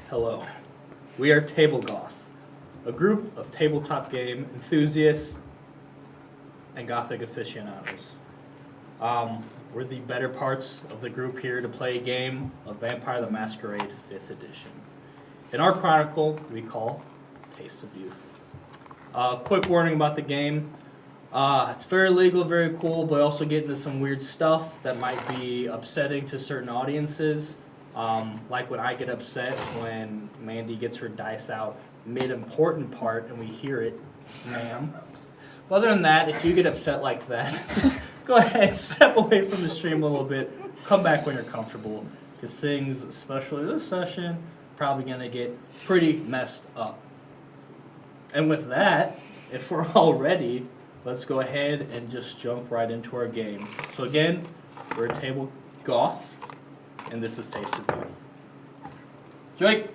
Hello. We are Table Goth, a group of tabletop game enthusiasts and gothic aficionados. We're the better parts of the group here to play a game of Vampire the Masquerade 5th edition. In our chronicle, we call Taste of Youth. Quick warning about the game. It's very legal, very cool, but also get into some weird stuff that might be upsetting to certain audiences. Like when I get upset when Mandy gets her dice out mid-important part and we hear it, ma'am. But other than that, if you get upset like that, just go ahead, step away from the stream a little bit, come back when you're comfortable, because things, especially this session, probably going to get pretty messed up. And with that, if we're all ready, let's go ahead and just jump right into our game. So again, we're a Table Goth, and this is Taste of Youth. Drake!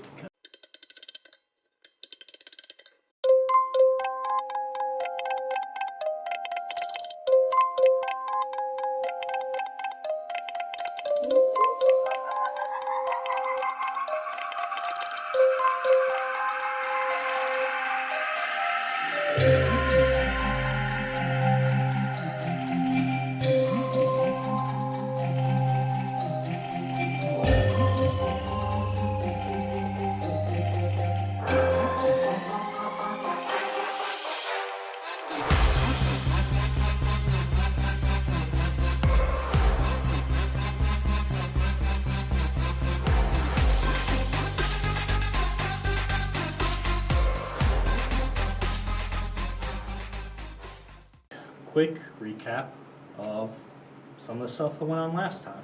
Quick recap of some of the stuff that went on last time.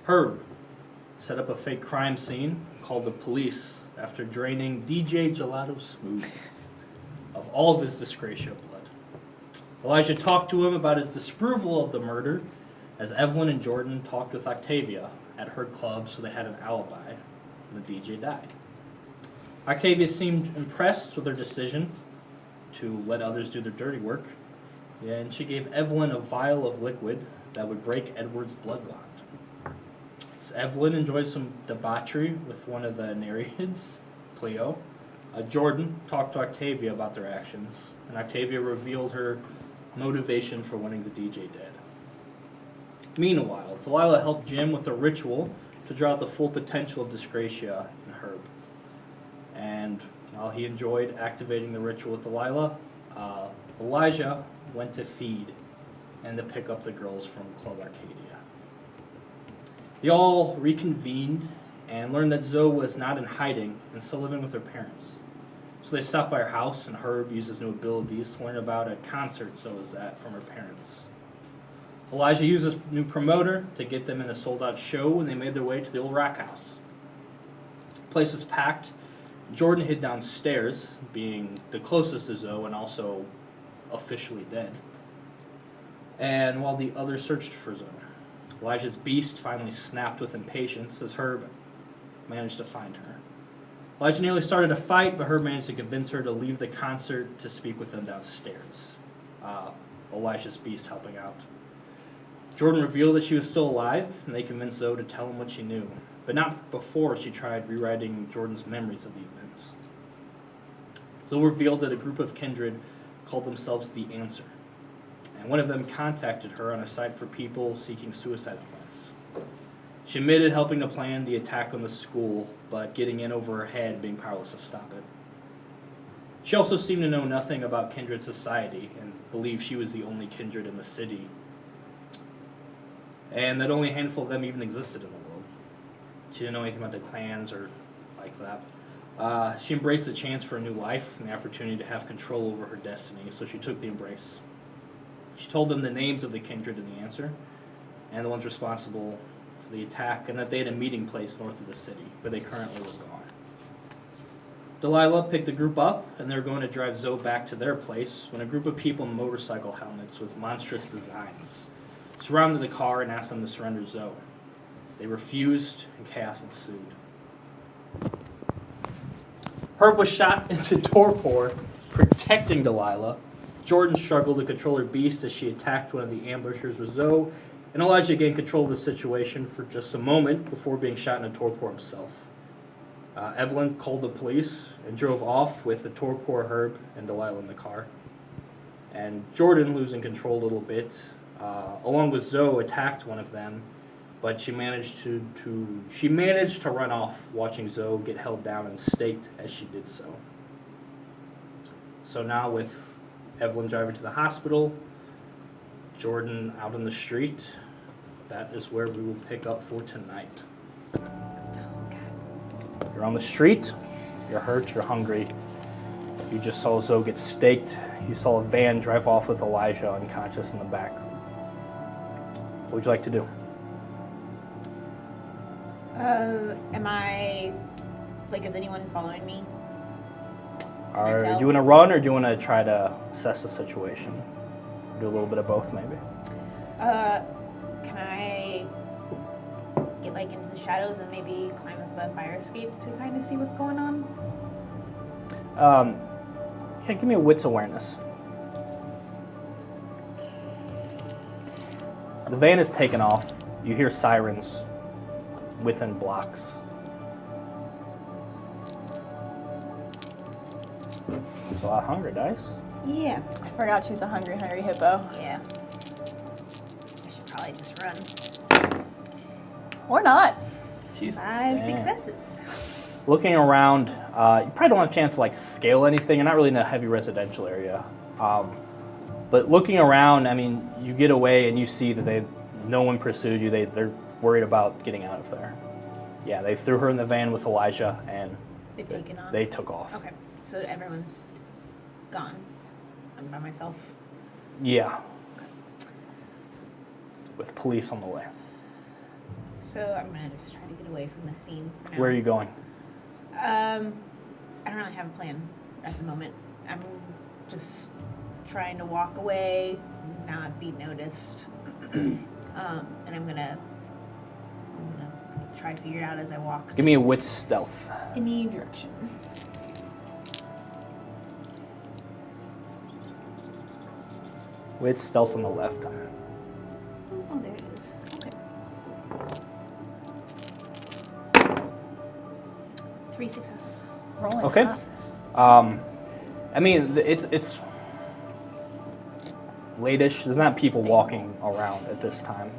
Herb set up a fake crime scene, called the police after draining DJ Gelato Smooth of all of his Disgratia blood. Elijah talked to him about his disapproval of the murder as Evelyn and Jordan talked with Octavia at her club so they had an alibi when the DJ died. Octavia seemed impressed with her decision to let others do their dirty work, and she gave Evelyn a vial of liquid that would break Edward's blood bond. So Evelyn enjoyed some debauchery with one of the Nereids, Cleo. Jordan talked to Octavia about their actions, and Octavia revealed her motivation for wanting the DJ dead. Meanwhile, Delilah helped Jim with a ritual to draw out the full potential of Disgratia in Herb. And while he enjoyed activating the ritual with Delilah, Elijah went to feed and to pick up the girls from Club Arcadia. They all reconvened and learned that Zoe was not in hiding and still living with her parents. So they stopped by her house, and Herb used his new abilities to learn about a concert Zoe was at from her parents. Elijah used his new promoter to get them in a sold-out show, and they made their way to the old rock house. The place was packed. Jordan hid downstairs, being the closest to Zoe and also officially dead. And while the others searched for Zoe, Elijah's beast finally snapped with impatience as Herb managed to find her. Elijah nearly started a fight, but Herb managed to convince her to leave the concert to speak with them downstairs. Elijah's beast helping out. Jordan revealed that she was still alive, and they convinced Zoe to tell him what she knew, but not before she tried rewriting Jordan's memories of the events. Zoe revealed that a group of kindred called themselves The Answer, and one of them contacted her on a site for people seeking suicide advice. She admitted helping to plan the attack on the school, but getting in over her head, being powerless to stop it. She also seemed to know nothing about kindred society and believed she was the only kindred in the city, and that only a handful of them even existed in the world. She didn't know anything about the clans or like that. She embraced the chance for a new life and the opportunity to have control over her destiny, so she took the embrace. She told them the names of the kindred and the answer, and the ones responsible for the attack, and that they had a meeting place north of the city, where they currently were gone. Delilah picked the group up, and they were going to drive Zoe back to their place when a group of people in motorcycle helmets with monstrous designs surrounded the car and asked them to surrender Zoe. They refused, and chaos ensued. Herb was shot into torpor, protecting Delilah. Jordan struggled to control her beast as she attacked one of the ambushers with Zoe, and Elijah gained control of the situation for just a moment before being shot into torpor himself. Evelyn called the police and drove off with the torpor, Herb, and Delilah in the car. And Jordan, losing control a little bit, along with Zoe, attacked one of them, but she managed to run off, watching Zoe get held down and staked as she did so. So now with Evelyn driving to the hospital, Jordan out on the street, that is where we will pick up for tonight. You're on the street, you're hurt, you're hungry. You just saw Zoe get staked. You saw a van drive off with Elijah unconscious in the back. What would you like to do? Is anyone following me? Do you want to run or do you want to try to assess the situation? Do a little bit of both, maybe. Can I get into the shadows and maybe climb up a fire escape to kind of see what's going on? Yeah, give me a wits awareness. The van is taken off. You hear sirens within blocks. There's a lot of hunger dice. Yeah. I forgot she's a hungry hippo. Yeah. I should probably just run. Or not. Jesus. 5 damn. successes. Looking around, you probably don't have a chance to scale anything. You're not really in a heavy residential area. But looking around, I mean, you get away and you see that no one pursued you. They're worried about getting out of there. Yeah, they threw her in the van with Elijah and They've taken off. they took off. Okay, so everyone's gone. I'm by myself. Yeah. With police on the way. So I'm gonna just try to get away from the scene for now. Where are you going? I don't really have a plan at the moment. I'm just trying to walk away, not be noticed. And I'm gonna try to figure it out as I walk. Give me a wits stealth. Any direction. Wits stealth on the left. Oh, there it is. Okay. 3 successes. Rolling Okay. up. I mean, it's late-ish. There's not people walking around at this time.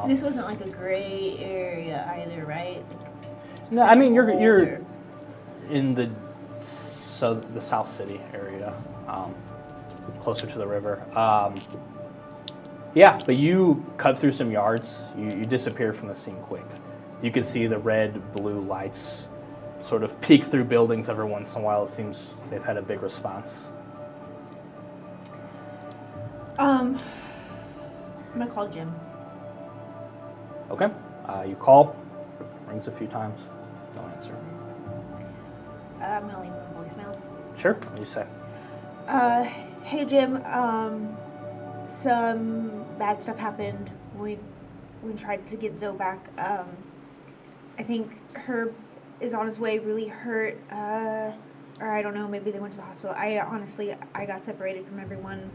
This wasn't a gray area either, right? No, I mean you're Older. in the South City area, closer to the river. Yeah, but you cut through some yards. You disappear from the scene quick. You can see the red, blue lights sort of peek through buildings every once in a while. It seems they've had a big response. I'm gonna call Jim. Okay, you call, rings a few times, no answer. I'm gonna leave him a voicemail. Sure, what do you say? Hey Jim, some bad stuff happened. We tried to get Zoe back. I think Herb is on his way, really hurt. Or I don't know, maybe they went to the hospital. I got separated from everyone.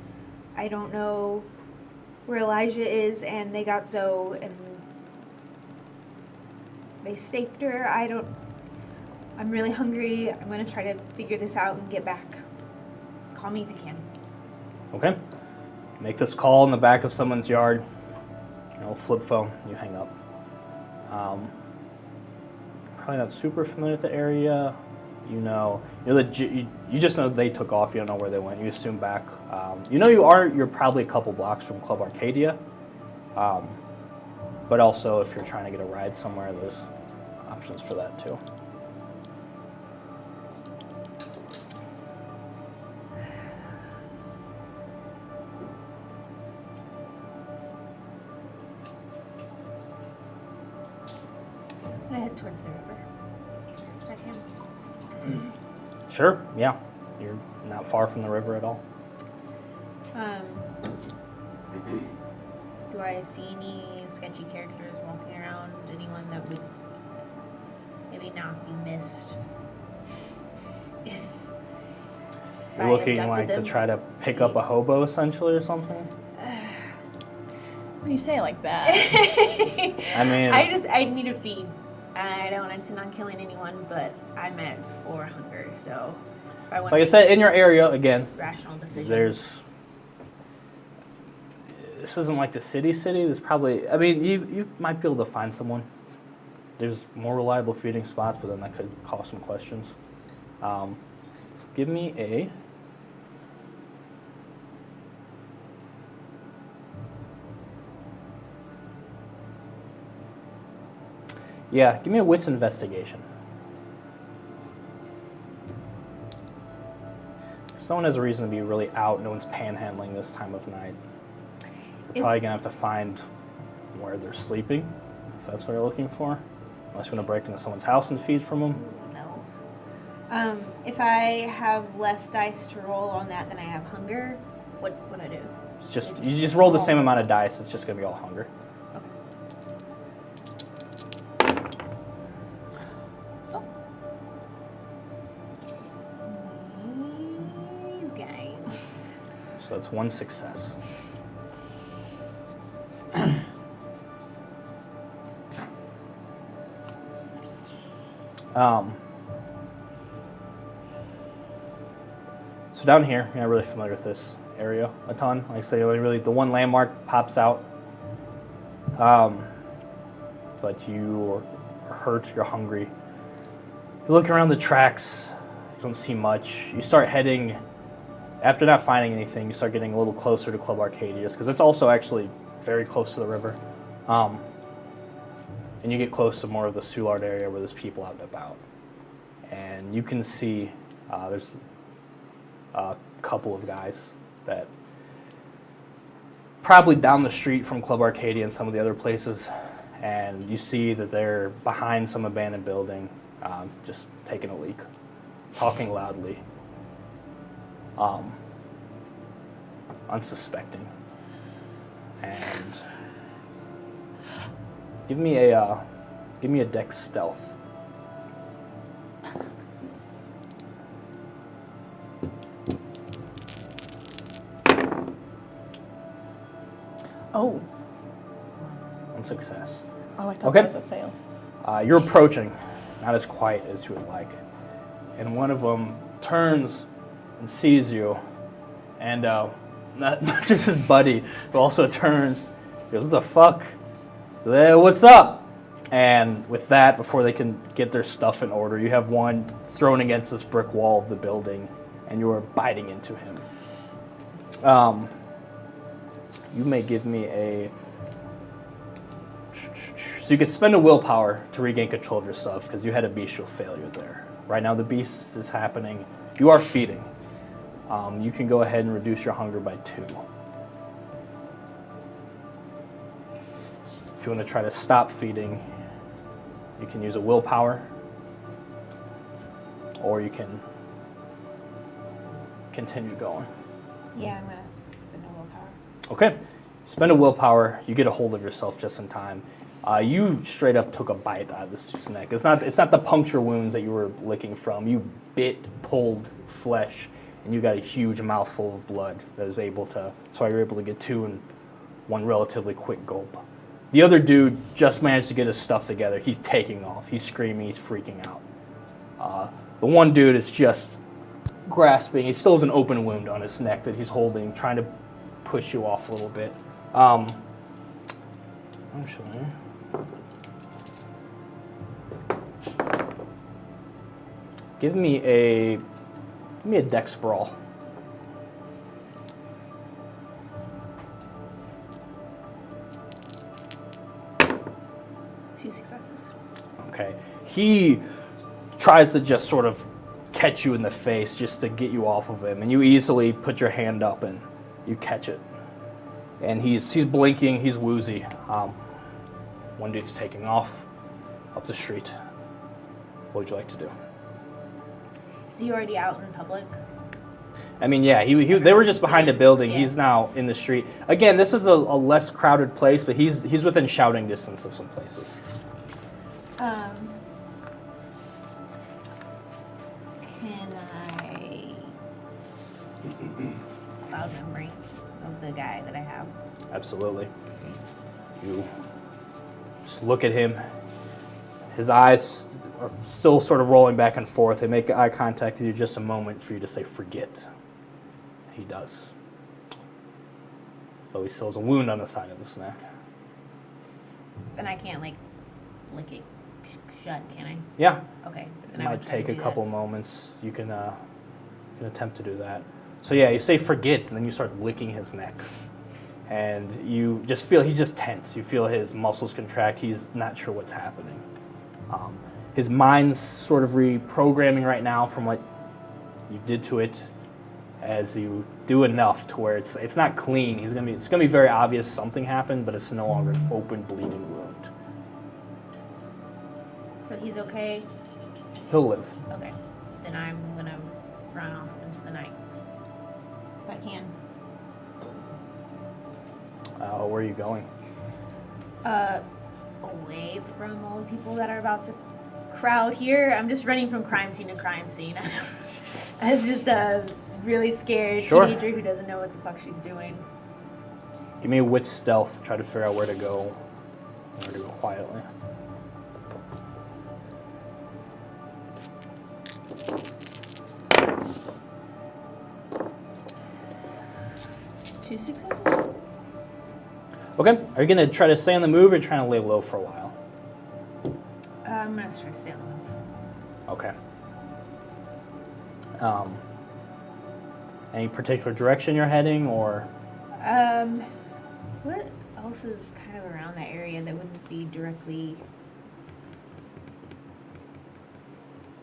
I don't know where Elijah is, and they got Zoe, and they staked her. I'm really hungry. I'm gonna try to figure this out and get back. Call me if you can. Okay. Make this call in the back of someone's yard. Flip phone. You hang up. Probably not super familiar with the area. You just know they took off. You don't know where they went. You assume back. You're probably a couple blocks from Club Arcadia. But also, if you're trying to get a ride somewhere, there's options for that too. I'm gonna head towards the river. If I can. Sure, yeah. You're not far from the river at all. Do I see any sketchy characters walking around? Anyone that would maybe not be missed? If You're I looking abducted to them? try to pick up a hobo essentially or something? When you say it like that. I mean, I need a feed. I don't intend on killing anyone, but I'm meant for hunger, so if I want Like I said, in your area, again, rational decisions. This isn't like the city. There's probably, I mean, you might be able to find someone. There's more reliable feeding spots, but then that could cause some questions. Give me a... Yeah, give me a wits investigation. No one has a reason to be really out. No one's panhandling this time of night. You're probably going to have to find where they're sleeping, if that's what you're looking for. Unless you want to break into someone's house and feed from them. No. If I have less dice to roll on that than I have hunger, what would I do? It's just you just roll the same amount of dice. It's just going to be all hunger. These guys. So that's one success. So down here, you're not really familiar with this area a ton. Like I say, only really the one landmark pops out. But you are hurt, you're hungry. You look around the tracks, you don't see much. You start heading, after not finding anything, you start getting a little closer to Club Arcadius, because it's also actually very close to the river. And you get close to more of the Soulard area where there's people out and about. And you can see there's a couple of guys that probably down the street from Club Arcadia and some of the other places. And you see that they're behind some abandoned building, just taking a leak, talking loudly, unsuspecting. And give me a dex stealth. Oh. One success. Oh, I thought Okay. that was a fail. You're approaching, not as quiet as you would like. And one of them turns and sees you. And not just his buddy, but also turns, goes, "The fuck? What's up?" And with that, before they can get their stuff in order, you have one thrown against this brick wall of the building, and you are biting into him. You may give me a... So you could spend a willpower to regain control of yourself, because you had a bestial failure there. Right now the beast is happening. You are feeding. You can go ahead and reduce your hunger by 2. If you want to try to stop feeding, you can use a willpower, or you can continue going. Yeah, I'm gonna spend a willpower. Okay, spend a willpower. You get a hold of yourself just in time. You straight up took a bite out of this dude's neck. It's not the puncture wounds that you were licking from. You pulled flesh, and you got a huge mouthful of blood that is able to. That's why you're able to get 2 in one relatively quick gulp. The other dude just managed to get his stuff together. He's taking off. He's screaming. He's freaking out. The one dude is just grasping. He still has an open wound on his neck that he's holding, trying to push you off a little bit. Actually, give me a dex brawl. Two successes. Okay. He tries to just sort of catch you in the face just to get you off of him, and you easily put your hand up and you catch it. And he's blinking, he's woozy. One dude's taking off up the street. What would you like to do? Is he already out in public? I mean, yeah, they were just behind a building. Yeah. He's now in the street. Again, this is a less crowded place, but he's within shouting distance of some places. Can I cloud memory of the guy that I have? Absolutely. You just look at him. His eyes are still sort of rolling back and forth. They make eye contact with you just a moment for you to say, forget. He does. Though he still has a wound on the side of his neck. Then I can't, like, lick it shut, can I? Yeah. Okay. It Then I would might try to take a do couple that. moments. You can attempt to do that. So yeah, you say forget, and then you start licking his neck. And you just feel he's just tense. You feel his muscles contract. He's not sure what's happening. His mind's sort of reprogramming right now from what you did to it. As you do enough to where it's not clean. It's gonna be very obvious something happened, but it's no longer an open bleeding wound. So he's okay? He'll live. Okay. Then I'm gonna run off into the night. If I can. Where are you going? Away from all the people that are about to crowd here. I'm just running from crime scene to crime scene. I'm just a really scared teenager who doesn't know what the fuck she's doing. Give me a wit stealth. Try to figure out where to go quietly. Two successes? Okay. Are you gonna try to stay on the move, or trying to lay low for a while? I'm gonna try to stay on the move. Okay. Any particular direction you're heading, or? What else is kind of around that area that wouldn't be directly...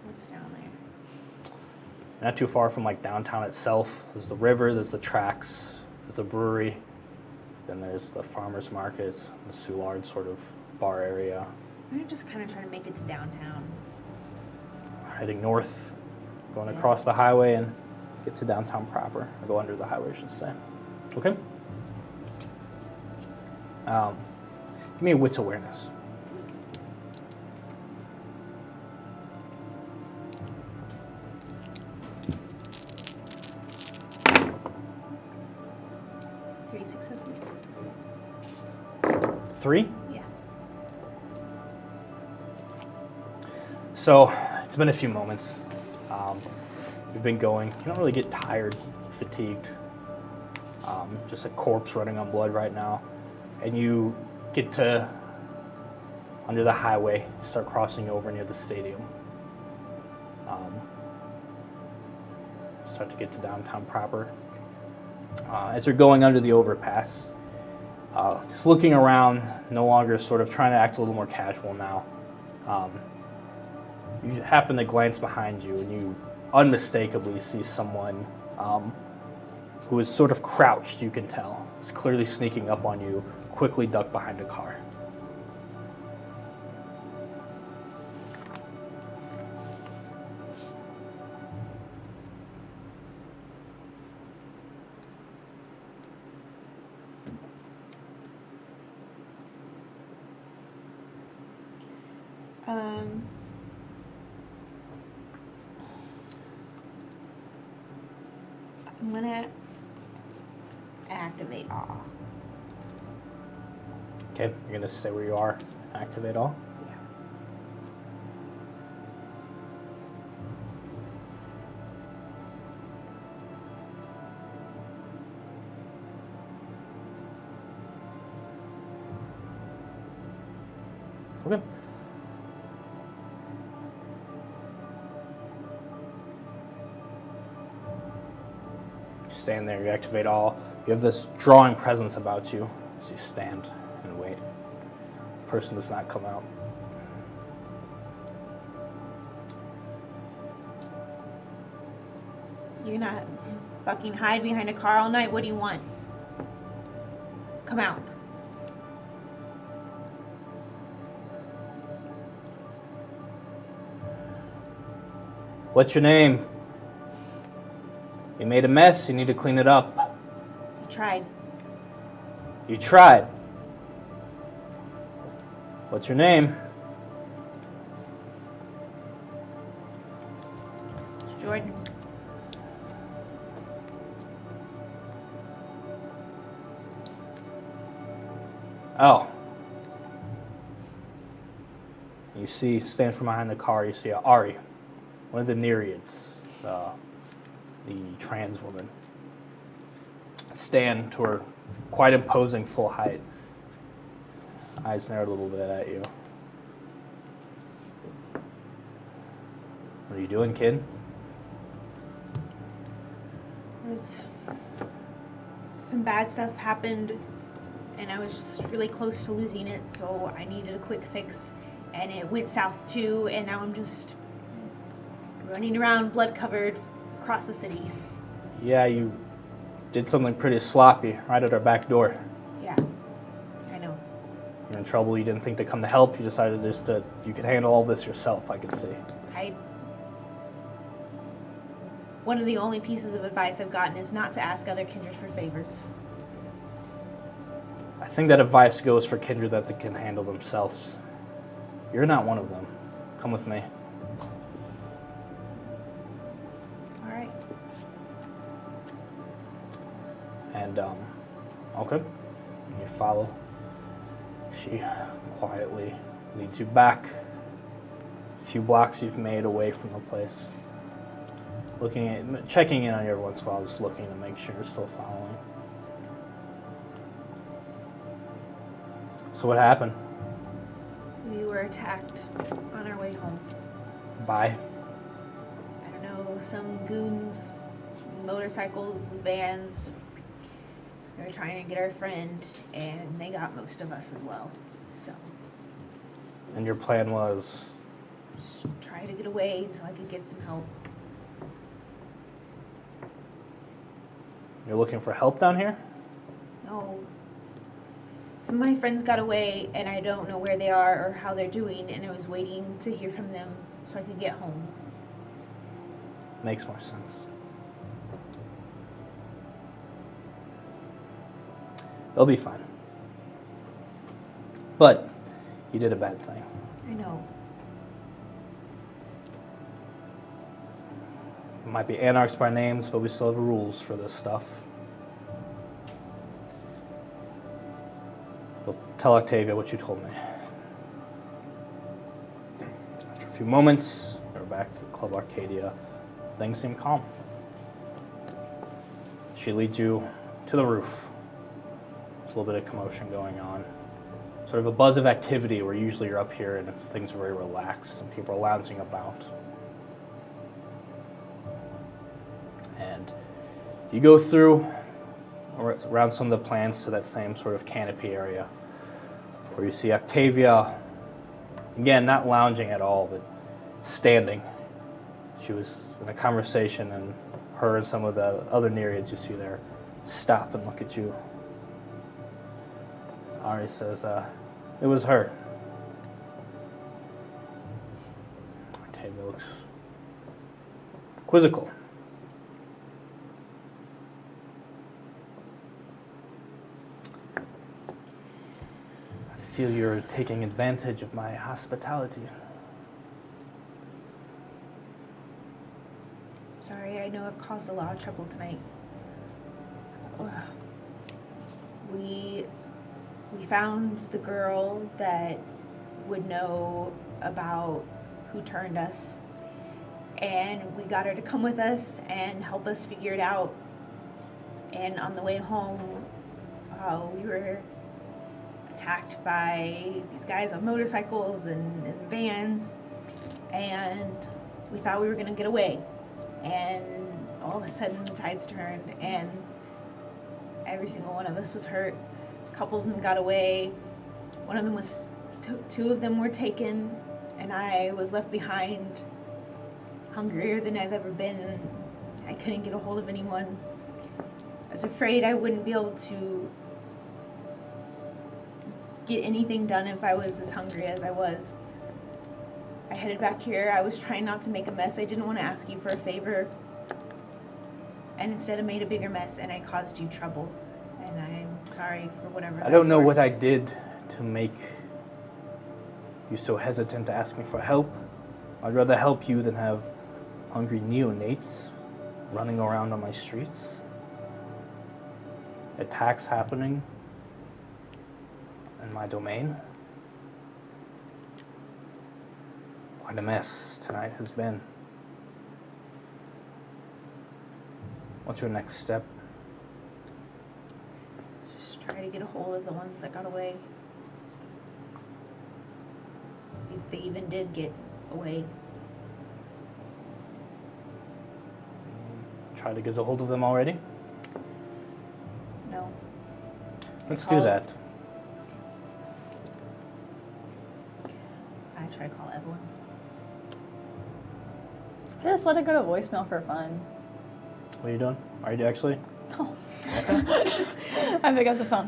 What's down there? Not too far from like downtown itself. There's the river, there's the tracks, there's the brewery, then there's the farmer's market, the Soulard sort of bar area. I'm gonna just kind of try to make it to downtown. Heading north, going across the highway and get to downtown proper, or go under the highway, I should say. Okay. Give me a wits awareness. Three successes? 3? Yeah. So, it's been a few moments. You've been going. You don't really get tired, fatigued. Just a corpse running on blood right now. And you get to under the highway, start crossing over near the stadium. Start to get to downtown proper. As you're going under the overpass, just looking around, no longer sort of trying to act a little more casual now. You happen to glance behind you, and you unmistakably see someone who is sort of crouched, you can tell. It's clearly sneaking up on you, quickly duck behind a car. I'm gonna activate awe. Okay, you're gonna stay where you are, activate all. Yeah. Okay. Stand there, you activate all. You have this drawing presence about you as you stand and wait. The person does not come out. You're gonna fucking hide behind a car all night? What do you want? Come out. What's your name? You made a mess, you need to clean it up. I tried. You tried. What's your name? It's Jordan. Oh. You You see, stand from behind the car, you see Ari, one of the Nereids, the trans woman, stand to her quite imposing full height. Eyes narrowed a little bit at you. What are you doing, kid? Some bad stuff happened, and I was just really close to losing it, so I needed a quick fix, and it went south too, and now I'm just running around blood covered across the city. Yeah, you did something pretty sloppy right at our back door. Yeah, I know. You're in trouble, you didn't think to come to help, you decided you could handle all this yourself, I could see. One of the only pieces of advice I've gotten is not to ask other kindred for favors. I think that advice goes for kindred that they can handle themselves. You're not one of them. Come with me. All right. And, okay. You follow. She quietly leads you back a few blocks you've made away from the place. Checking in on you every once in a while, just looking to make sure you're still following. So what happened? We were attacked on our way home. By? I don't know, some goons, motorcycles, vans. They were trying to get our friend, and they got most of us as well. So, And your plan was? just try to get away until I could get some help. You're looking for help down here? No. Some of my friends got away, and I don't know where they are or how they're doing, and I was waiting to hear from them so I could get home. Makes more sense. They'll be fine. But you did a bad thing. I know. Might be anarchs by names, but we still have rules for this stuff. We'll tell Octavia what you told me. After a few moments, we're back at Club Arcadia. Things seem calm. She leads you to the roof. There's a little bit of commotion going on. Sort of a buzz of activity where usually you're up here and things are very relaxed and people are lounging about. And you go through around some of the plants to that same sort of canopy area where you see Octavia, again, not lounging at all, but standing. She was in a conversation, and her and some of the other Nereids you see there stop and look at you. Ari says, it was her. Octavia looks quizzical. I feel you're taking advantage of my hospitality. Sorry, I know I've caused a lot of trouble tonight. We found the girl that would know about who turned us, and we got her to come with us and help us figure it out. And on the way home, we were attacked by these guys on motorcycles and vans, and we thought we were gonna get away. And all of a sudden the tides turned, and every single one of us was hurt. A couple of them got away. One of them was, two of them were taken, and I was left behind, hungrier than I've ever been. I couldn't get a hold of anyone. I was afraid I wouldn't be able to get anything done if I was as hungry as I was. I headed back here. I was trying not to make a mess. I didn't want to ask you for a favor, and instead I made a bigger mess, and I caused you trouble. And I'm sorry for whatever. I don't know what I did to make you so hesitant to ask me for help. I'd rather help you than have hungry neonates running around on my streets. Attacks happening in my domain. What a mess tonight has been. What's your next step? Just try to get a hold of the ones that got away. See if they even did get away. Try to get a hold of them already? No. Let's Call- do that. I try to call Evelyn. Just let it go to voicemail for fun. What are you doing? Are you actually? No. I pick up the phone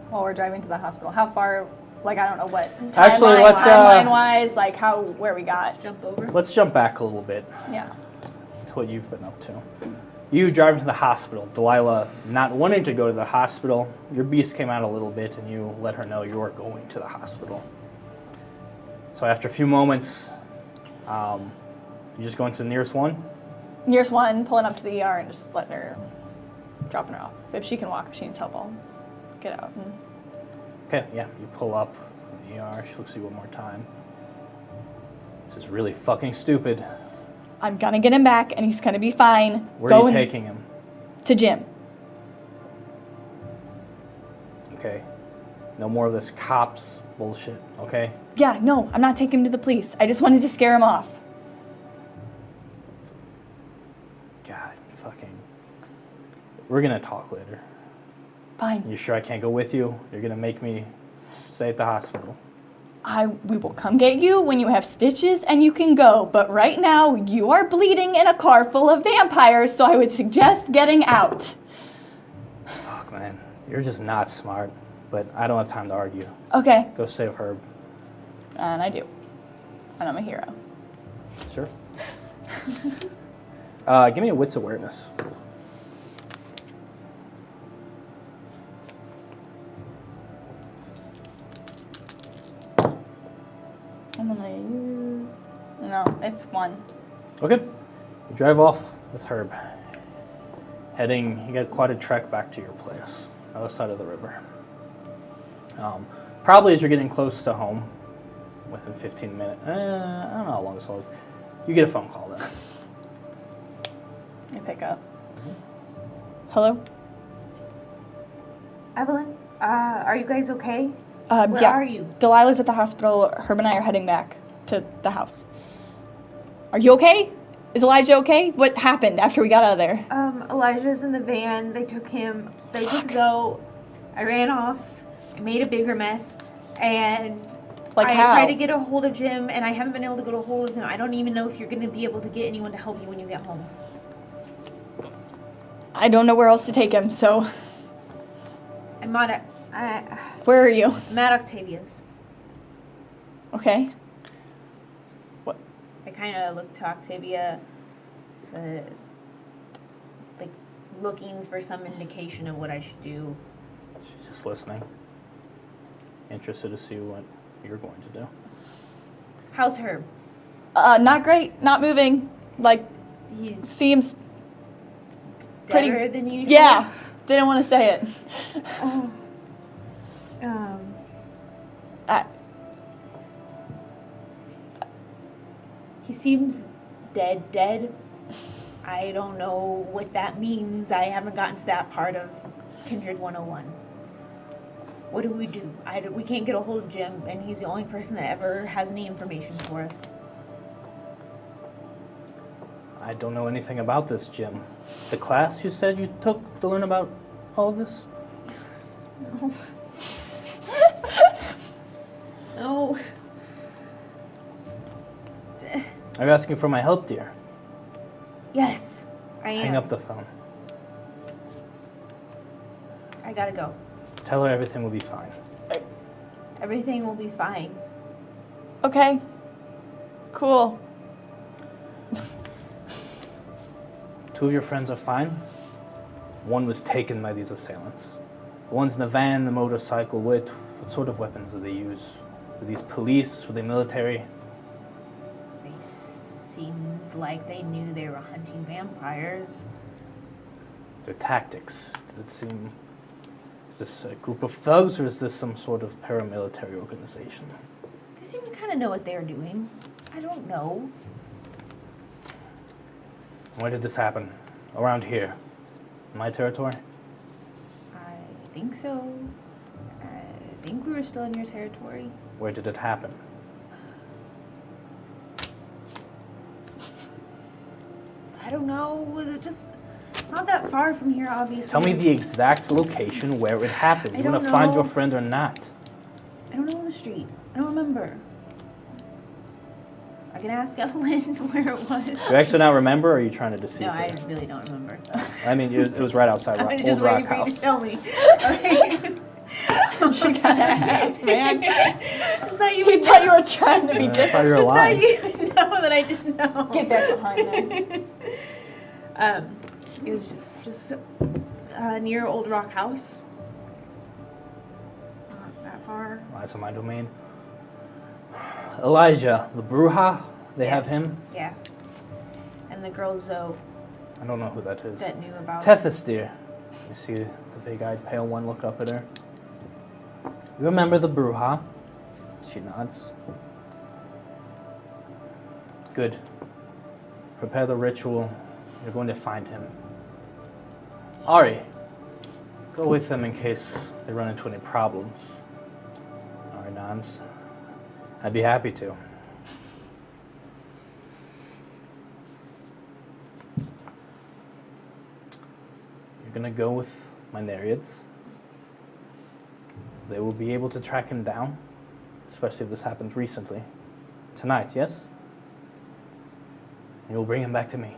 while we're driving to the hospital. How far? Like, I don't know what. Actually, let's, timeline-wise, like where we got. Jump over. Let's jump back a little bit Yeah. to what you've been up to. You drive to the hospital. Delilah, not wanting to go to the hospital, your beast came out a little bit and you let her know you are going to the hospital. So after a few moments, you just going to the nearest one? Nearest one, pulling up to the ER and just letting her, dropping her off. If she can walk, if she needs help, I'll get out. And Okay, yeah, you pull up in the ER. She looks at you one more time. This is really fucking stupid. I'm gonna get him back, and he's gonna be fine. Where are you taking him? To Jim. Okay. No more of this cops bullshit, okay? Yeah, no, I'm not taking him to the police. I just wanted to scare him off. God, fucking. We're gonna talk later. Fine. You sure I can't go with you? You're gonna make me stay at the hospital. We will come get you when you have stitches and you can go. But right now, you are bleeding in a car full of vampires, so I would suggest getting out. Fuck, man. You're just not smart. But I don't have time to argue. Okay. Go save Herb. And I do. And I'm a hero. Sure. Give me a wits awareness. I'm gonna use... No, it's 1. Okay. You drive off with Herb. Heading, you got quite a trek back to your place, other side of the river. Probably as you're getting close to home, within 15 minutes, I don't know how long this was, you get a phone call then. I pick up. Hello? Evelyn, are you guys okay? Where Yeah. are you? Delilah's at the hospital. Herb and I are heading back to the house. Are you okay? Is Elijah okay? What happened after we got out of there? Elijah's in the van. They took him. They took Zoe. I ran off. I made a bigger mess. And Like I how? tried to get a hold of Jim, and I haven't been able to get a hold of him. I don't even know if you're going to be able to get anyone to help you when you get home. I don't know where else to take him, so I'm at, where are you? I'm at Octavia's. Okay. I kind of looked to Octavia, so, like, looking for some indication of what I should do. She's just listening. Interested to see what you're going to do. How's Herb? Not great. Not moving. Like, He's seems pretty- deader than usual? Yeah. Didn't want to say it. I, He seems dead. I don't know what that means. I haven't gotten to that part of Kindred 101. What do? We can't get a hold of Jim, and he's the only person that ever has any information for us. I don't know anything about this, Jim. The class you said you took to learn about all of this? No. No. Are you asking for my help, dear? Yes, I am. Hang up the phone. I gotta go. Tell her everything will be fine. Everything will be fine. okay. Cool. Two of your friends are fine. One was taken by these assailants. The ones in the van, the motorcycle, what sort of weapons do they use? Were these police? Were they military? They seemed like they knew they were hunting vampires. Their tactics. Did it seem... Is this a group of thugs or is this some sort of paramilitary organization? They seem to kind of know what they're doing. I don't know. Where did this happen? Around here. My territory? I think so. I think we were still in your territory. Where did it happen? I don't know. Was it just not that far from here, obviously? Tell me the exact location where it happened. I You want don't to find your know. friend or not? I don't know the street. I don't remember. I can ask Evelyn where it was. Do you actually not remember, or are you trying to deceive No, her? I really don't remember. I mean, it was right outside I was Old just Rock waiting for you to House. tell me. Okay. You gotta ask, man. Just thought you He would thought you were trying to be I thought different. you were Just thought lying. you would know that I didn't know. Get back behind them. It was just near Old Rock House. Not that far. Lies on my domain. Elijah, the Bruja, they Yeah. have him. Yeah. And the girl Zoe I don't know who that is. that knew about. Tethys, dear. You see the big-eyed pale one look up at her? You remember the Bruja? She nods. Good. Prepare the ritual. You're going to find him. Ari, go with them in case they run into any problems. Ari nods. I'd be happy to. You're gonna go with my Nereids. They will be able to track him down, especially if this happens recently. Tonight, yes? And you'll bring him back to me.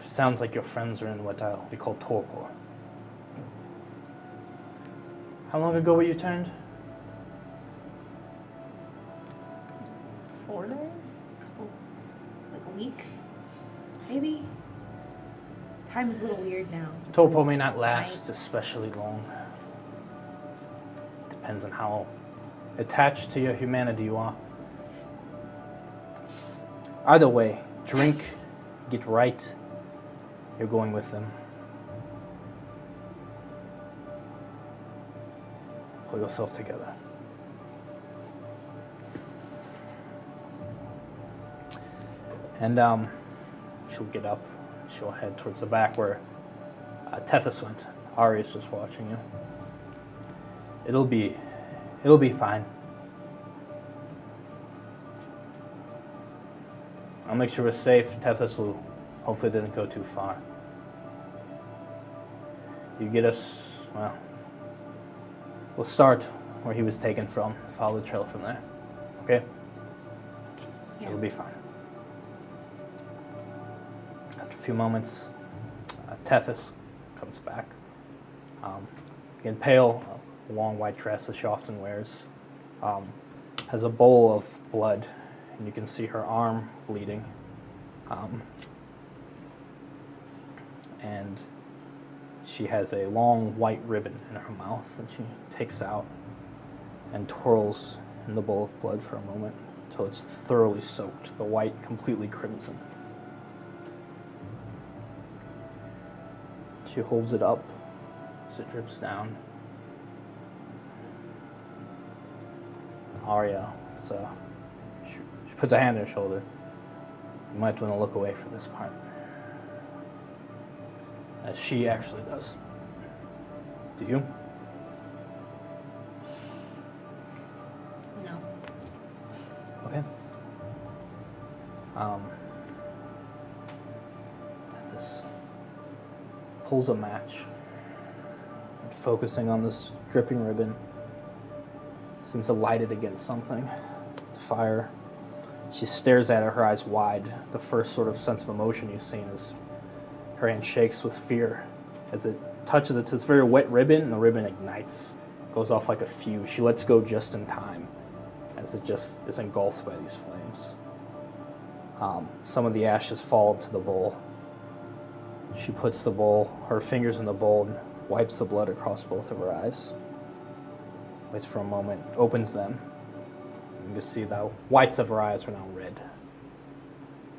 Sounds like your friends are in what we call torpor. How long ago were you turned? 4 days? Couple, like a week, maybe. Time is a little weird now. Torpor may not last especially long. Depends on how attached to your humanity you are. Either way, drink, get right. You're going with them. Pull yourself together. And she'll get up. She'll head towards the back where Tethys went. Ari's just watching you. It'll be fine. I'll make sure we're safe. Tethys will hopefully didn't go too far. You get us, well, we'll start where he was taken from. Follow the trail from there. Okay? Yeah. It'll be fine. After a few moments, Tethys comes back. Again, pale, a long white dress that she often wears. Has a bowl of blood, and you can see her arm bleeding. And she has a long white ribbon in her mouth that she takes out and twirls in the bowl of blood for a moment until it's thoroughly soaked, the white completely crimson. She holds it up as it drips down. Arya, she puts a hand on her shoulder. You might want to look away for this part. As she actually does. Do you? No. Okay. Tethys pulls a match, and focusing on this dripping ribbon, seems to light it against something. The fire. She stares at it, her eyes wide. The first sort of sense of emotion you've seen is her hand shakes with fear as it touches it to this very wet ribbon, and the ribbon ignites, goes off like a fuse. She lets go just in time as it just is engulfed by these flames. Some of the ashes fall into the bowl. She puts her fingers in the bowl and wipes the blood across both of her eyes. Waits for a moment, opens them. You can see the whites of her eyes are now red.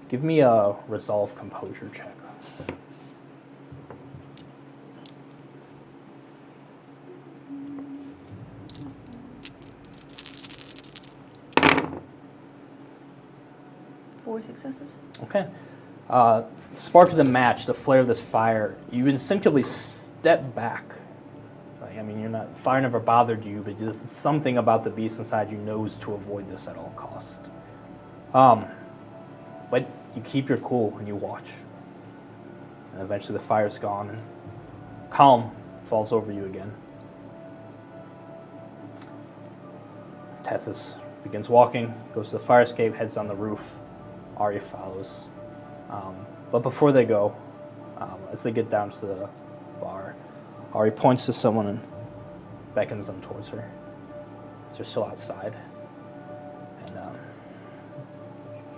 Give me a resolve composure check. 4 successes. Okay. Spark of the match, the flare of this fire, you instinctively step back. I mean, fire never bothered you, but there's something about the beast inside you knows to avoid this at all costs. But you keep your cool and you watch. And eventually the fire's gone and calm falls over you again. Tethys begins walking, goes to the fire escape, heads down the roof. Ari follows. But before they go, as they get down to the bar, Ari points to someone and beckons them towards her. So they're still outside. And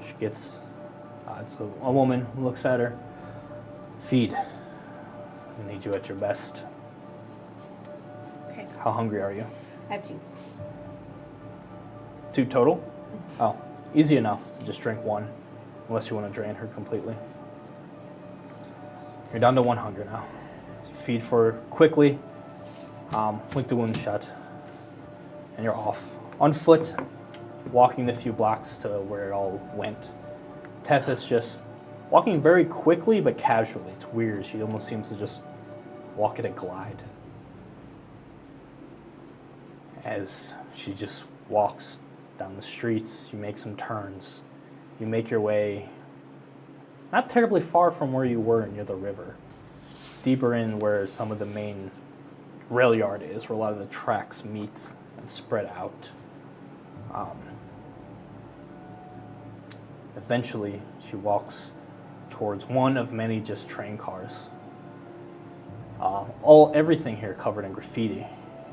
she gets, it's a woman who looks at her. Feed. I need you at your best. Okay. How hungry are you? I have 2. 2 total? Oh, easy enough to just drink 1, unless you want to drain her completely. You're down to 1 hunger now. So you feed for her quickly, lick the wound shut, and you're off. On foot, walking the few blocks to where it all went. Tethys just walking very quickly but casually. It's weird. She almost seems to just walk at a glide. As she just walks down the streets, you make some turns. You make your way not terribly far from where you were near the river. Deeper in where some of the main rail yard is, where a lot of the tracks meet and spread out. Eventually, she walks towards one of many just train cars. Everything here covered in graffiti.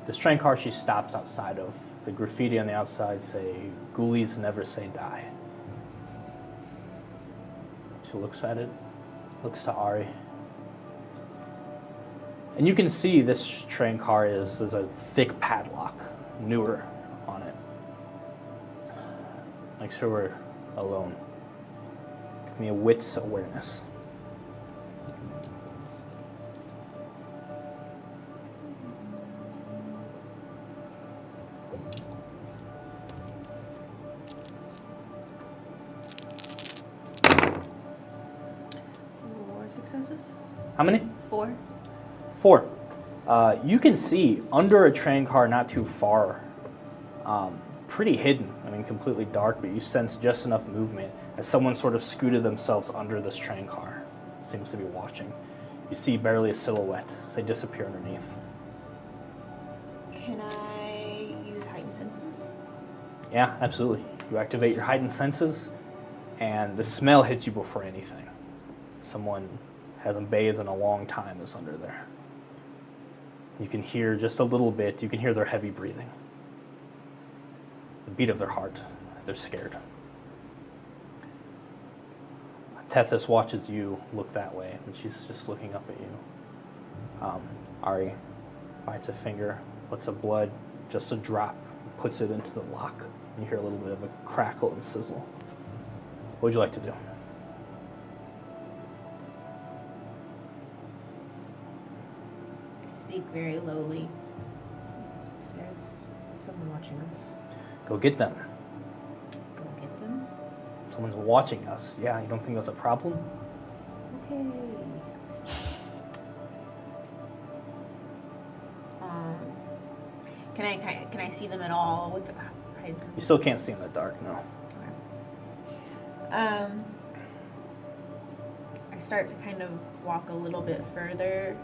This train car she stops outside of. The graffiti on the outside say, "Ghoulies never say die." She looks at it, looks to Ari. And you can see this train car there's a thick padlock, newer, on it. Make sure we're alone. Give me a wits awareness. Successes? How many? 4. 4. You can see under a train car not too far, pretty hidden, I mean completely dark, but you sense just enough movement as someone sort of scooted themselves under this train car. Seems to be watching. You see barely a silhouette as they disappear underneath. Can I use heightened senses? Yeah, absolutely. You activate your heightened senses, and the smell hits you before anything. Someone hasn't bathed in a long time is under there. You can hear just a little bit, you can hear their heavy breathing. The beat of their heart. They're scared. Tethys watches you look that way, and she's just looking up at you. Ari bites a finger, lets the blood, just a drop, puts it into the lock. You hear a little bit of a crackle and sizzle. What would you like to do? I speak very lowly. There's someone watching us. Go get them. Go get them? Someone's watching us. Yeah, you don't think that's a problem? Okay. Can I see them at all with the heightened senses? You still can't see in the dark, no. Okay. I start to kind of walk a little bit further,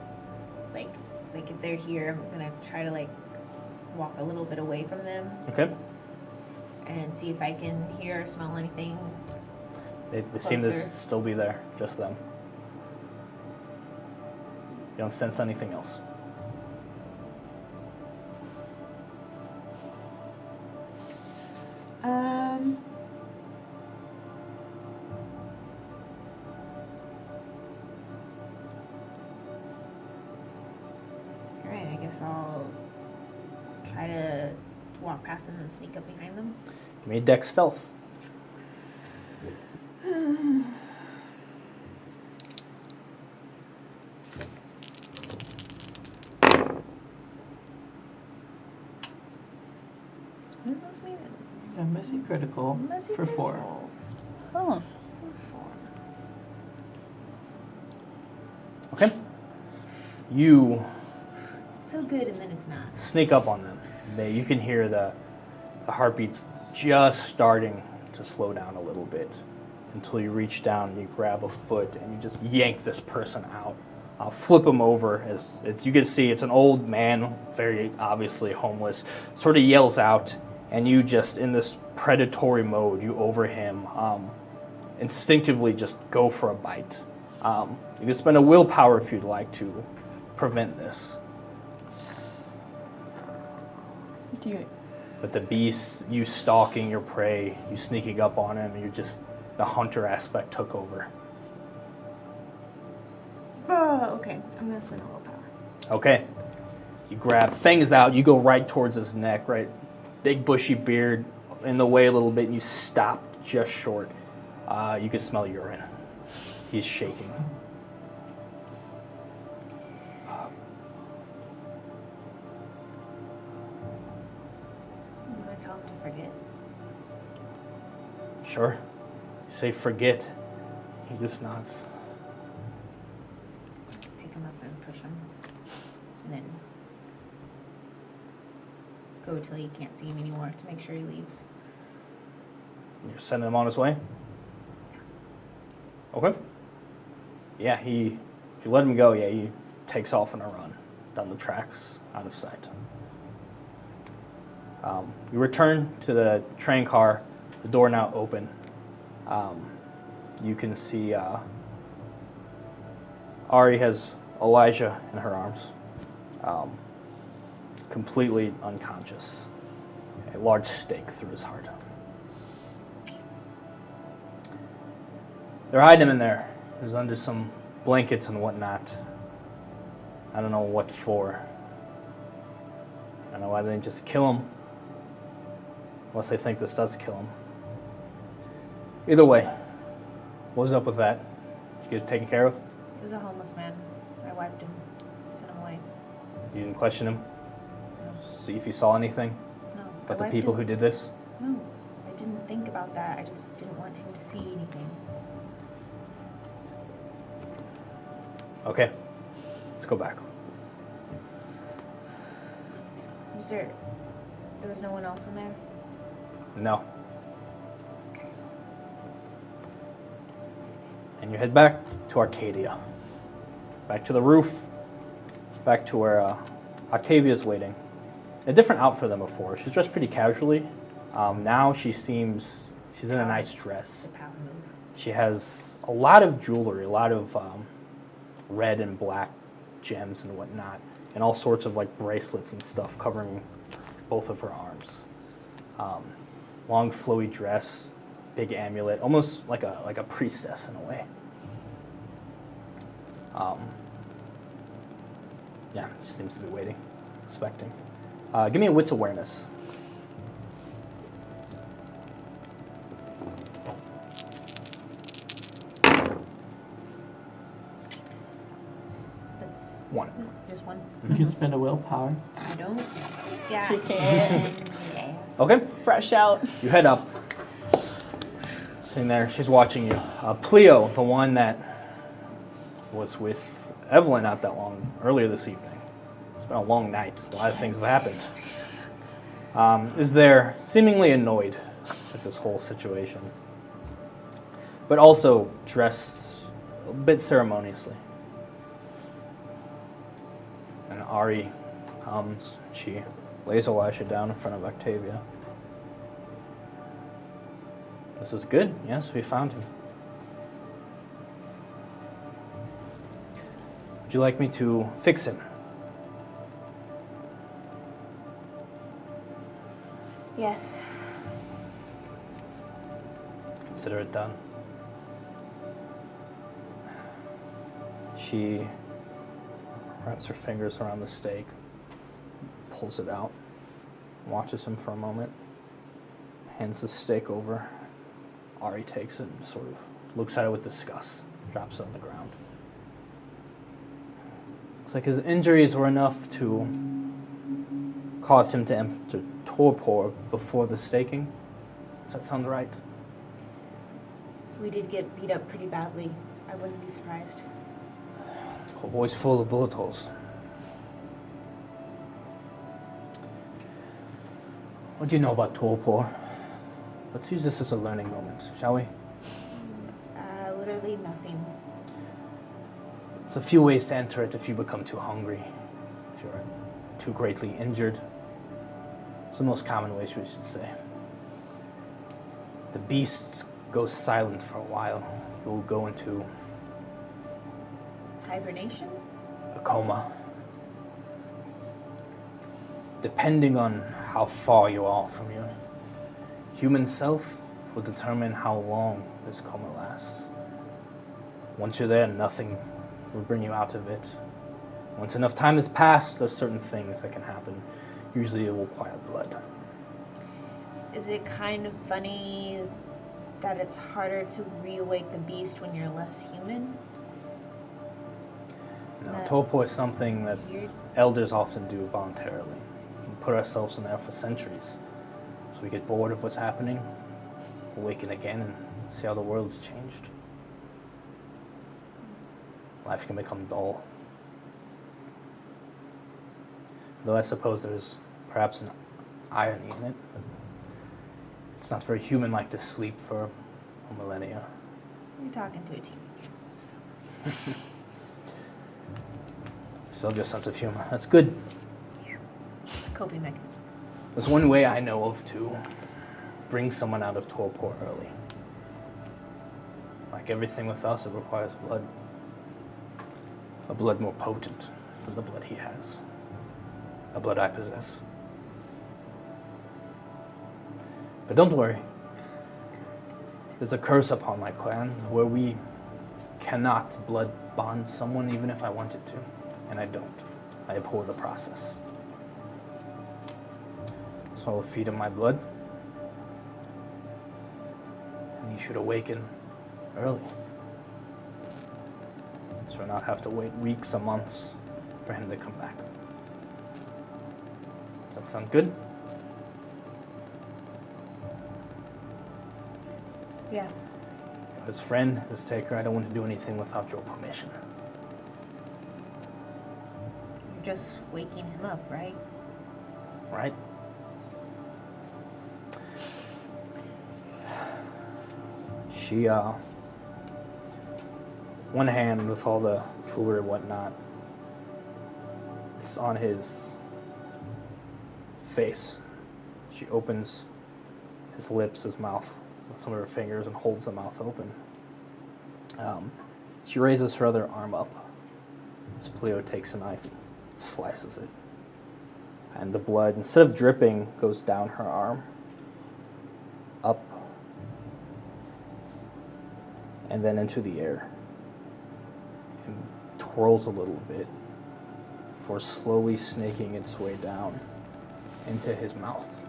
like if they're here, I'm gonna try to walk a little bit away from them. Okay. And see if I can hear or smell anything. They seem to Closer. still be there, just them. You don't sense anything else. Alright, I guess I'll try to walk past them and sneak up behind them. You made dex stealth. What does this mean? A messy critical Messy for 4. critical. Oh, You It's so good, and then it's not. sneak up on them. You can hear the heartbeats just starting to slow down a little bit until you reach down and you grab a foot and you just yank this person out. Flip him over. As you can see, it's an old man, very obviously homeless, sort of yells out, and you just, in this predatory mode, you over him, instinctively just go for a bite. You can spend a willpower if you'd like to prevent this. Do you? But the beast, you stalking your prey, you sneaking up on him, the hunter aspect took over. Oh, okay. I'm gonna spend a willpower. Okay. You grab, fangs out, you go right towards his neck, right? Big bushy beard in the way a little bit, and you stop just short. You can smell urine. He's shaking. I'm gonna tell him to forget. Sure. You say forget. He just nods. Pick him up and push him, and then go till you can't see him anymore to make sure he leaves. You're sending him on his way? Okay. Yeah, if you let him go, he takes off on a run down the tracks, out of sight. You return to the train car, the door now open. You can see Ari has Elijah in her arms, completely unconscious. A large stake through his heart. They're hiding him in there. He's under some blankets and whatnot. I don't know what for. I don't know why they didn't just kill him. Unless they think this does kill him. Either way, what was up with that? Did you get it taken care of? He was a homeless man. I wiped him, sent him away. You didn't question him? No. See if you saw anything? No. But I the wiped people his- who did this? No, I didn't think about that. I just didn't want him to see anything. Okay, let's go back. There was no one else in there? No. Okay. And you head back to Arcadia. Back to the roof. Back to where Octavia's waiting. A different outfit than before. She's dressed pretty casually. Now she's in a nice dress. The power move. She has a lot of jewelry, a lot of red and black gems and whatnot, and all sorts of like bracelets and stuff covering both of her arms. Long flowy dress, big amulet, almost like a priestess in a way. Yeah, she seems to be waiting, expecting. Give me a wits awareness. That's 1. just one. You can spend a willpower. I don't. Yeah. She can. And yes. Okay. Fresh out. You head up. Sitting there, she's watching you. Pleo, the one that was with Evelyn not that long, earlier this evening. It's been a long night. A lot of things have happened. Is there, seemingly annoyed at this whole situation, but also dressed a bit ceremoniously. And Ari comes. She lays Elisha down in front of Octavia. This is good. Yes, we found him. Would you like me to fix him? Yes. Consider it done. She wraps her fingers around the stake, pulls it out, watches him for a moment, hands the stake over. Ari takes it and sort of looks at it with disgust, drops it on the ground. Looks like his injuries were enough to cause him to enter torpor before the staking. Does that sound right? We did get beat up pretty badly. I wouldn't be surprised. Whole boy's full of bullet holes. What do you know about torpor? Let's use this as a learning moment, shall we? Literally nothing. There's a few ways to enter it if you become too hungry, if you're too greatly injured. It's the most common ways we should say. The beast goes silent for a while. You will go into Hibernation? a coma. Depending on how far you are from your human self will determine how long this coma lasts. Once you're there, nothing will bring you out of it. Once enough time has passed, there's certain things that can happen. Usually it will require blood. Is it kind of funny that it's harder to reawake the beast when you're less human? No, That- torpor is something that Weird. elders often do voluntarily. We can put ourselves in there for centuries. So we get bored of what's happening, awaken again, and see how the world's changed. Life can become dull. Though I suppose there's perhaps an irony in it. But it's not very human-like to sleep for a millennia. You're talking to a teenager. Still just sense of humor. That's good. Yeah. It's a coping mechanism. There's one way I know of to bring someone out of torpor early. Like everything with us, it requires blood. A blood more potent than the blood he has. A blood I possess. But don't worry. There's a curse upon my clan where we cannot blood bond someone even if I wanted to. And I don't. I abhor the process. So I will feed him my blood. And he should awaken early. So I not have to wait weeks or months for him to come back. Does that sound good? Yeah. As friend, as taker, I don't want to do anything without your permission. You're just waking him up, right? Right? She, one hand with all the jewelry and whatnot is on his face. She opens his lips, his mouth with some of her fingers and holds the mouth open. She raises her other arm up as Pleo takes a knife and slices it. And the blood, instead of dripping, goes down her arm, up, and then into the air, and twirls a little bit before slowly snaking its way down into his mouth.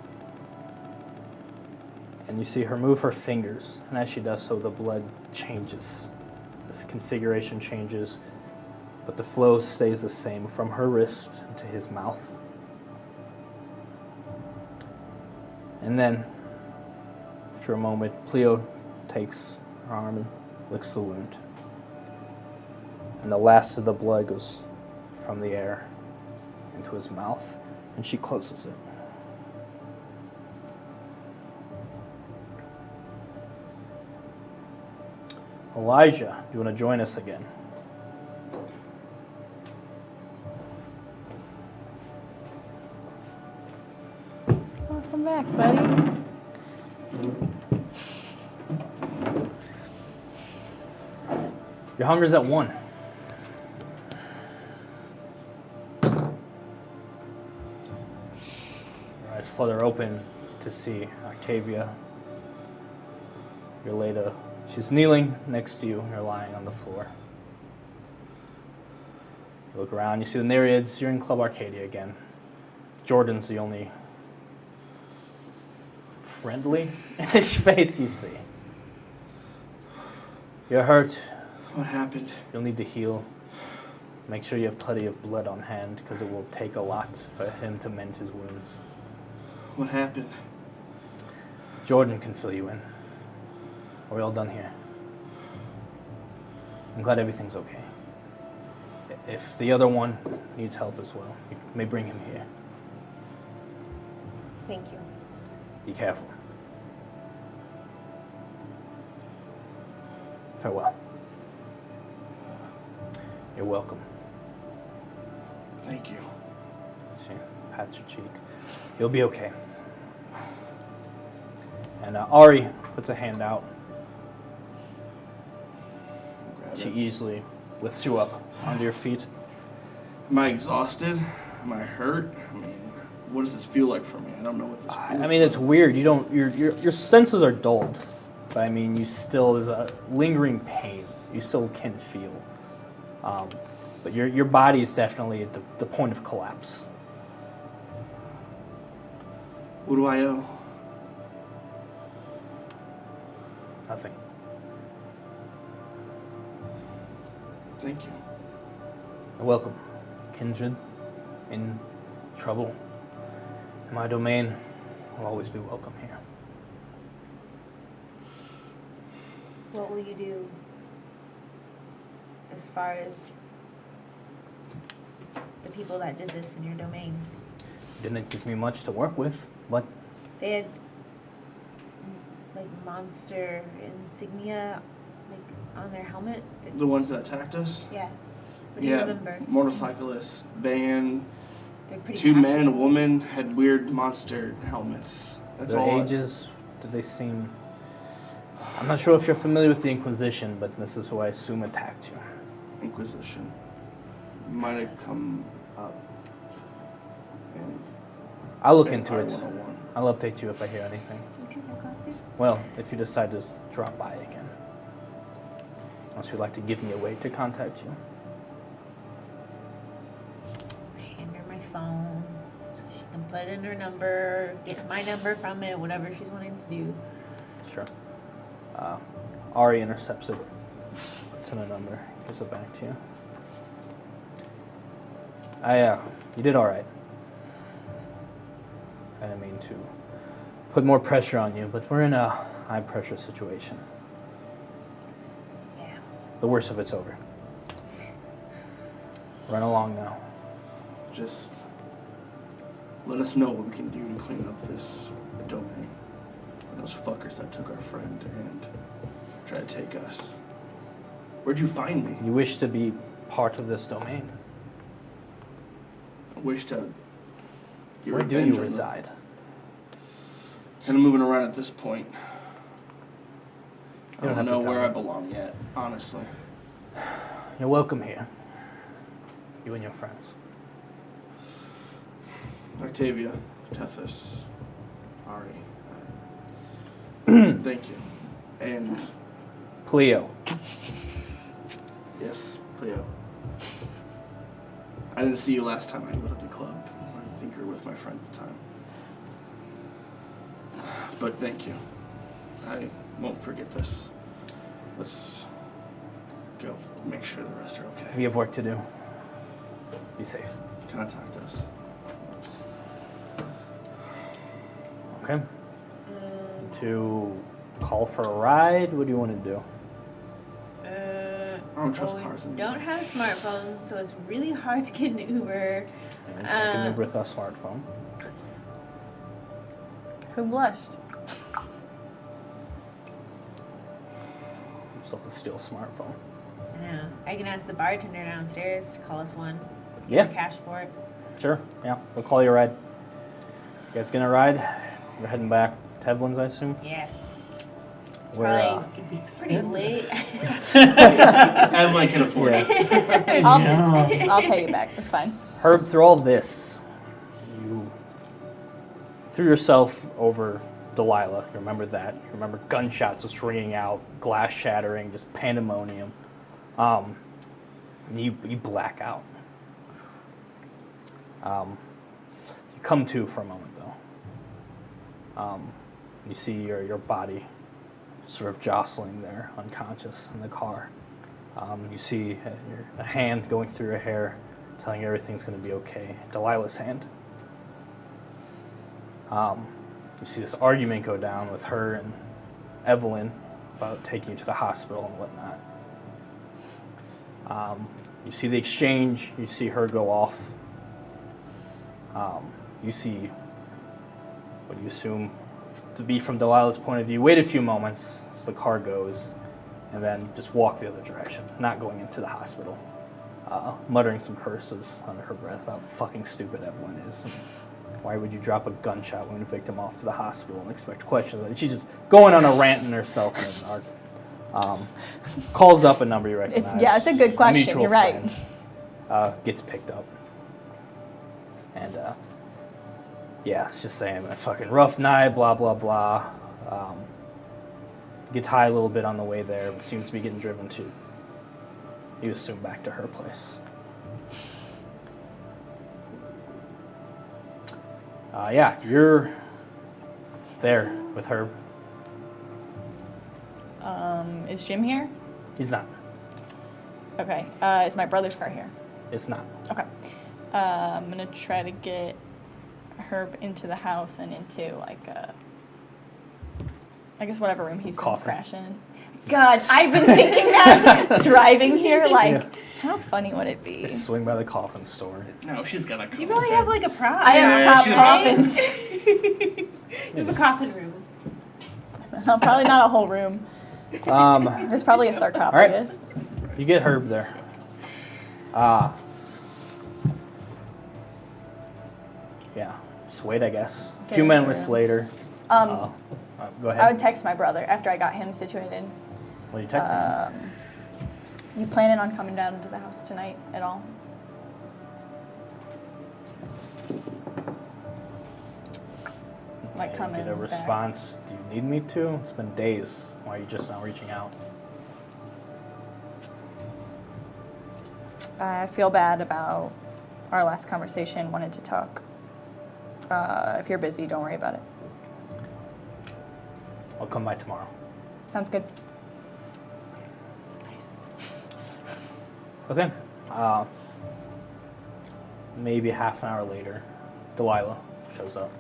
And you see her move her fingers, and as she does so, the blood changes. The configuration changes, but the flow stays the same from her wrist into his mouth. And then, after a moment, Pleo takes her arm and licks the wound. And the last of the blood goes from the air into his mouth, and she closes it. Elijah, do you want to join us again? Welcome back, buddy. Your hunger's at 1. Your eyes flutter open to see Octavia. Your lady, she's kneeling next to you. You're lying on the floor. You look around, you see the Nereids. You're in Club Arcadia again. Jordan's the only friendly face you see. You're hurt. What happened? You'll need to heal. Make sure you have plenty of blood on hand, because it will take a lot for him to mend his wounds. What happened? Jordan can fill you in. Are we all done here? I'm glad everything's okay. If the other one needs help as well, you may bring him here. Thank you. Be careful. Farewell. You're welcome. Thank you. She pats your cheek. You'll be okay. And Ari puts a hand out. Grab She it. easily lifts you up onto your feet. Am I exhausted? Am I hurt? I mean, what does this feel like for me? I don't know what this feels I mean, it's like. weird. You don't. Your senses are dulled, but I mean, you still there's a lingering pain. You still can feel, but your body is definitely at the point of collapse. What do I owe? Nothing. Thank you. You're welcome, kindred. In trouble, in my domain, will always be welcome here. What will you do as far as the people that did this in your domain? Didn't give me much to work with, but They had like monster insignia like on their helmet. The ones that attacked us? Yeah. What do you remember? Motorcyclists, van, They're pretty two men and a tactical. woman had weird monster helmets. That's their all. ages, did they seem... I'm not sure if you're familiar with the Inquisition, but this is who I assume attacked you. Inquisition might have come up. And I'll look into Vampire it. 101. I'll update you if I hear anything. You take that class, dude? Well, if you decide to drop by again. Unless you'd like to give me a way to contact you. Hand her my phone so she can put in her number, get my number from it, whatever she's wanting to do. Sure. Ari intercepts it. Puts in a number. Gives it back to you. You did all right. I didn't mean to put more pressure on you, but we're in a high pressure situation. Yeah. The worst of it's over. Run along now. Just let us know what we can do to clean up this domain. Those fuckers that took our friend and tried to take us. Where'd you find me? You wish to be part of this domain. I wish to get Where do revenge you on them. reside? Kind of moving around at this point. I You don't don't have to know tell where me. I belong yet, honestly. You're welcome here. You and your friends. Octavia, Tethys, Ari. Thank you. And Cleo. yes, Cleo. I didn't see you last time I was at the club. I think you were with my friend at the time. But thank you. I won't forget this. Let's go make sure the rest are okay. We have work to do. Be safe. Contact us. Okay? To call for a ride? What do you want to do? I don't trust cars We anymore. don't have smartphones, so it's really hard to get an Uber. I can live with a smartphone. Who blushed? You still have to steal a smartphone. Yeah, I can ask the bartender downstairs to call us one. Give Yeah. her cash for it. Sure, yeah. We'll call you a ride. You guys gonna ride? We're heading back to Tevlin's, I assume? Yeah. It's We're, probably pretty late. Evelyn can afford it. I'll pay you back. It's fine. Herb, through all this, you threw yourself over Delilah. You remember that. You remember gunshots just ringing out, glass shattering, just pandemonium. And you black out. You come to for a moment, though. You see your body sort of jostling there, unconscious in the car. You see a hand going through your hair, telling you everything's going to be okay. Delilah's hand. You see this argument go down with her and Evelyn about taking you to the hospital and whatnot. You see the exchange. You see her go off. You see what you assume to be from Delilah's point of view, wait a few moments as the car goes, and then just walk the other direction, not going into the hospital. Muttering some curses under her breath about how fucking stupid Evelyn is. And why would you drop a gunshot wound victim off to the hospital and expect questions? And she's just going on a rant in herself in the dark. Calls up a number you recognize. It's a good question. Mutual You're right. friend. Gets picked up. And, it's just saying, a fucking rough night, blah, blah, blah. Gets high a little bit on the way there, but seems to be getting driven to, you assume, back to her place. You're there with her. Is Jim here? He's not. Okay. Is my brother's car here? It's not. Okay. I'm gonna try to get Herb into the house and into I guess whatever room he's gonna crash in. God, I've been thinking that driving here. How funny would it be? Swing by the coffin store. No, she's got a coffin. You probably have like a prop. I have coffins. You have a coffin room. Probably not a whole room. There's probably a sarcophagus. All right. You get Herb there. Just wait, I guess. A few minutes later. Go ahead. I would text my brother after I got him situated. What are you texting him? You planning on coming down to the house tonight at all? Coming Get a response. Back. Do you need me to? It's been days. Why are you just not reaching out? I feel bad about our last conversation. Wanted to talk. If you're busy, don't worry about it. I'll come by tomorrow. Sounds good. Nice. Okay. Maybe half an hour later, Delilah shows up.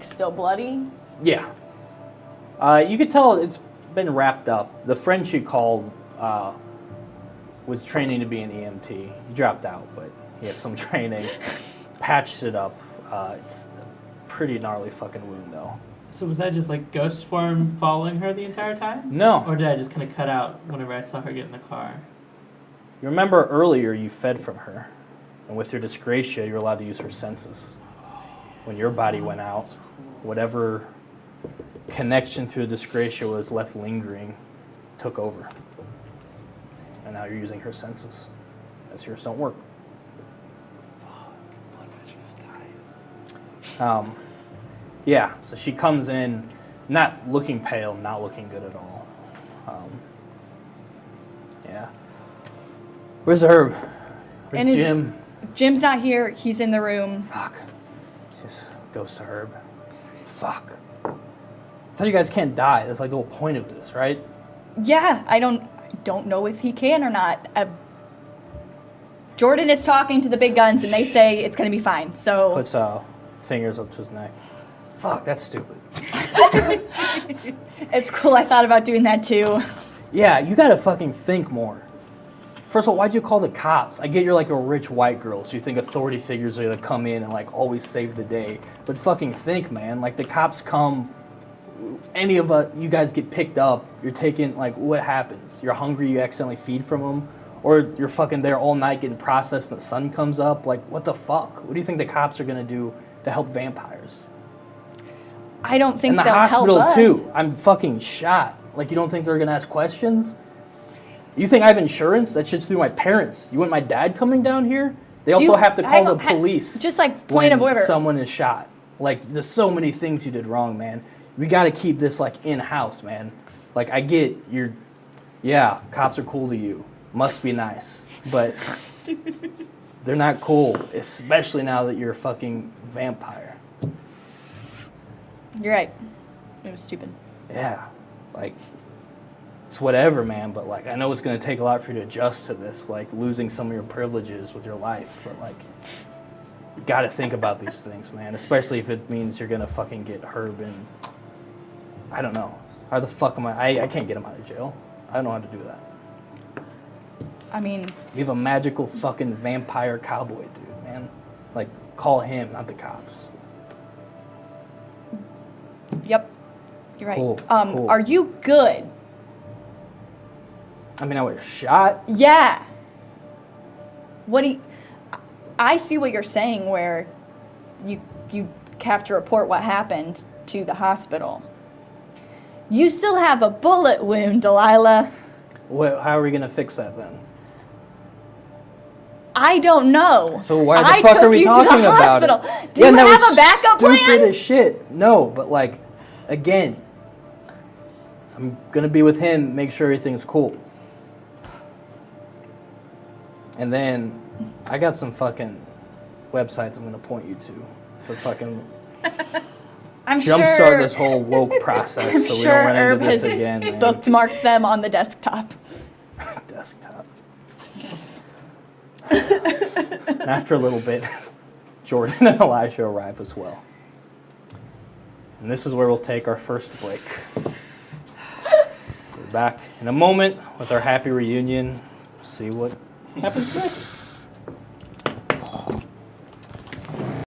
Still bloody? Yeah. You could tell it's been wrapped up. The friend she called was training to be an EMT. He dropped out, but he had some training. Patched it up. It's a pretty gnarly fucking wound, though. So was that just ghost form following her the entire time? No. Or did I just kind of cut out whenever I saw her get in the car? You remember earlier you fed from her, and with your dysgracia, you're allowed to use her senses. When your body went out, whatever connection through the dysgracia was left lingering took over. And now you're using her senses, as yours don't work. So she comes in, not looking pale, not looking good at all. Where's Herb? Where's Jim? Jim's not here. He's in the room. Fuck. Just goes to Herb. Fuck. I thought you guys can't die. That's the whole point of this, right? Yeah, I don't know if he can or not. Jordan is talking to the big guns, and they say it's going to be fine. So puts fingers up to his neck. Fuck, that's stupid. It's cool. I thought about doing that too. Yeah, you gotta fucking think more. First of all, why'd you call the cops? I get you're a rich white girl, so you think authority figures are gonna come in and always save the day. But fucking think, man. The cops come, any of you guys get picked up, you're taking, what happens? You're hungry, you accidentally feed from them? Or you're fucking there all night getting processed and the sun comes up? What the fuck? What do you think the cops are gonna do to help vampires? I don't think they'll help us. In the hospital, too. I'm fucking shot. You don't think they're gonna ask questions? You think I have insurance? That shit's through my parents. You want my dad coming down here? They also have to call the police. Just point of order. When someone is shot. There's so many things you did wrong, man. We got to keep this in-house, man. I get cops are cool to you. Must be nice. But they're not cool, especially now that you're a fucking vampire. You're right. It was stupid. Yeah. It's whatever, man, but I know it's going to take a lot for you to adjust to this, losing some of your privileges with your life, but you got to think about these things, man, especially if it means you're going to fucking get Herb in. I don't know. How the fuck am I can't get him out of jail. I don't know how to do that. I mean, you have a magical fucking vampire cowboy dude, man. Like, call him, not the cops. Yep. You're right. Cool, cool. Are you good? I mean, I was shot. Yeah. What do you... I see what you're saying where you have to report what happened to the hospital. You still have a bullet wound, Delilah. How are we going to fix that then? I don't know. So why the I fuck took are we you to talking the about hospital. it? Do you and that have was a backup stupid plan? as shit. No, but like, again, I'm gonna be with him, make sure everything's cool. And then I got some fucking websites I'm gonna point you to fucking I'm jumpstart sure this whole woke process I'm so we sure don't run Herb into this has again. Man. bookmarked them on the desktop. Desktop. And after a little bit, Jordan and Elijah arrive as well. And this is where we'll take our first break. We're back in a moment with our happy reunion. See what happens next.